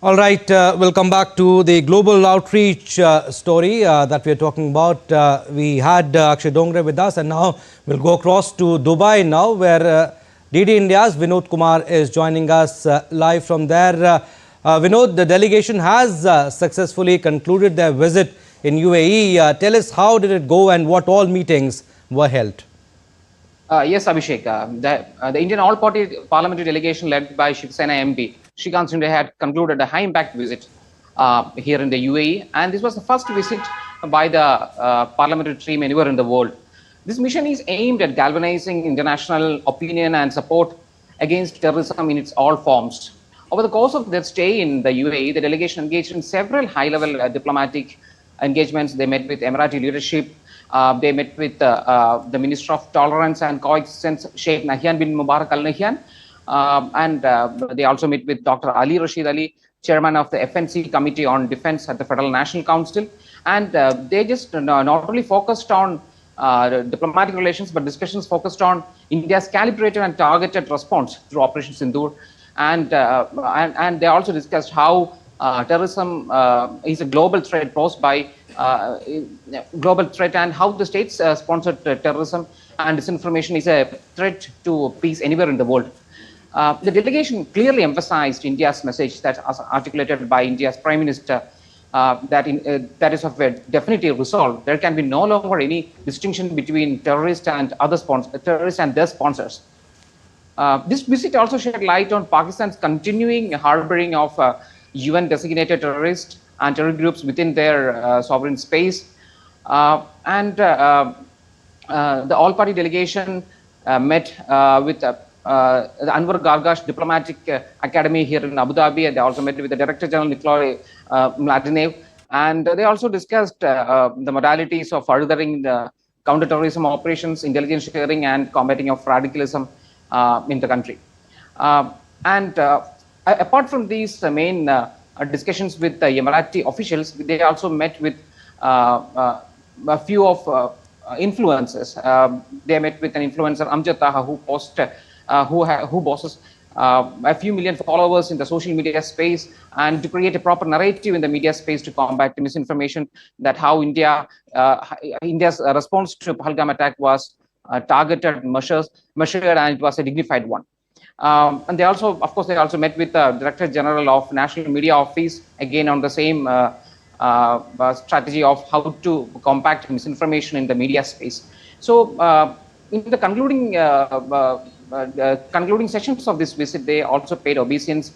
All right, we'll come back to the global outreach story that we are talking about. We had Akshay Dongre with us, and now we'll go across to Dubai now, where DD India's Vinod Kumar is joining us live from there. Vinod, the delegation has successfully concluded their visit in UAE. Tell us, how did it go and what all meetings were held? Yes, Abhishek. The Indian All-Party Parliamentary Delegation led by Shiv Sena MP, Shrikant Shinde, had concluded a high-impact visit here in the UAE, and this was the first visit by the parliamentary team anywhere in the world. This mission is aimed at galvanizing international opinion and support against terrorism in its all forms. Over the course of their stay in the UAE, the delegation engaged in several high-level diplomatic engagements. They met with Emirati leadership. They met with the Minister of Tolerance and Coexistence, Sheikh Nahyan bin Mubarak Al Nahyan, and they also met with Dr. Ali Rashid Ali, Chairman of the FNC Committee on Defense at the Federal National Council. And they just not only focused on diplomatic relations, but discussions focused on India's calibrated and targeted response through Operation Sindoor. And they also discussed how terrorism is a global threat posed by global threat, and how the states sponsored terrorism and disinformation is a threat to peace anywhere in the world. The delegation clearly emphasized India's message that was articulated by India's Prime Minister, that is of a definitive resolve. There can be no longer any distinction between terrorists and their sponsors. This visit also shed light on Pakistan's continuing harboring of UN designated terrorists and terror groups within their sovereign space. The all-party delegation met with the Anwar Gargash Diplomatic Academy here in Abu Dhabi, and they also met with the Director General Nikolai Mladenev. And they also discussed the modalities of furthering the counter-terrorism operations, intelligence sharing, and combating of radicalism in the country. Apart from these main discussions with the Emirati officials, they also met with a few of influencers. They met with an influencer, Amjad Taha, who bosses a few million followers in the social media space, and to create a proper narrative in the media space to combat the misinformation that how India's response to Pahalgam attack was targeted, measured, and it was a dignified one. And they also, of course, met with the Director General of National Media Office, again on the same strategy of how to combat misinformation in the media space. So in the concluding sessions of this visit, they also paid obeisance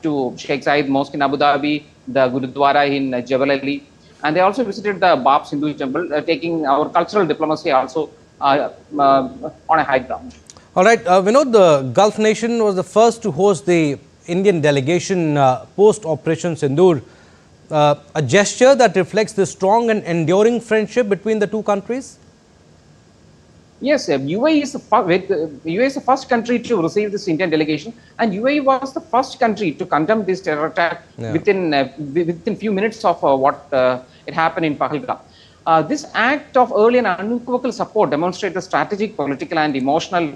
to Sheikh Zayed Mosque in Abu Dhabi, the Gurudwara in Jebel Ali, and they also visited the Bab Hindu Temple, taking our cultural diplomacy also on a high ground. All right, Vinod, the Gulf nation was the first to host the Indian delegation post-Operation Sindoor, a gesture that reflects the strong and enduring friendship between the two countries? Yes, UAE is the first country to receive this Indian delegation, and UAE was the first country to condemn this terror attack within few minutes of what it happened in Pahalgam. This act of early and unequivocal support demonstrates the strategic, political, and emotional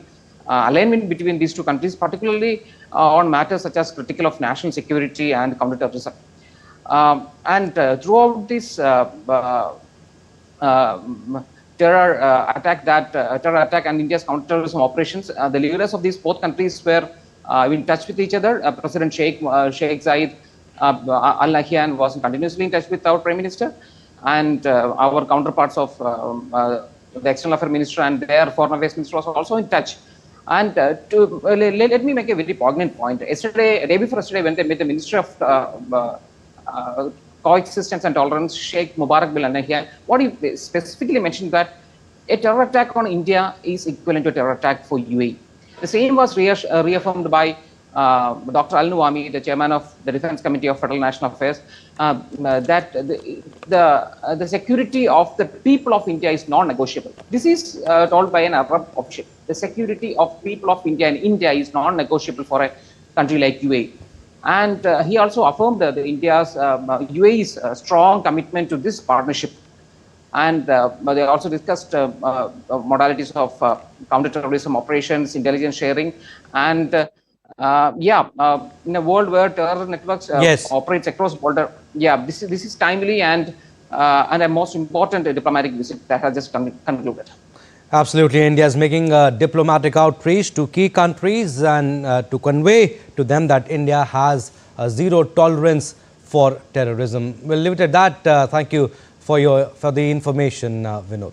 alignment between these two countries, particularly on matters such as critical of national security and counterterrorism. Throughout this terror attack and India's counterterrorism operations, the leaders of these both countries were in touch with each other. President Sheikh Zayed Al Nahyan was continuously in touch with our Prime Minister, and our counterparts of the External Affairs Minister and their Foreign Affairs Minister was also in touch. And let me make a very poignant point. Day before yesterday, when they met the Minister of Coexistence and Tolerance, Sheikh Mubarak bin Nahyan, what he specifically mentioned that a terror attack on India is equivalent to a terror attack for UAE. The same was reaffirmed by Dr. Al Nuwami, the chairman of the Defense Committee of Federal National Affairs, that the security of the people of India is non-negotiable. This is told by an Arab official. The security of people of India and India is non-negotiable for a country like UAE. And he also affirmed UAE's strong commitment to this partnership. And they also discussed modalities of counter-terrorism operations, intelligence sharing, and In a world where terror networks Yes. operates across border, this is timely and a most important diplomatic visit that has just concluded. Absolutely. India is making a diplomatic outreach to key countries and to convey to them that India has a zero tolerance for terrorism. We'll leave it at that. Thank you for the information, Vinod.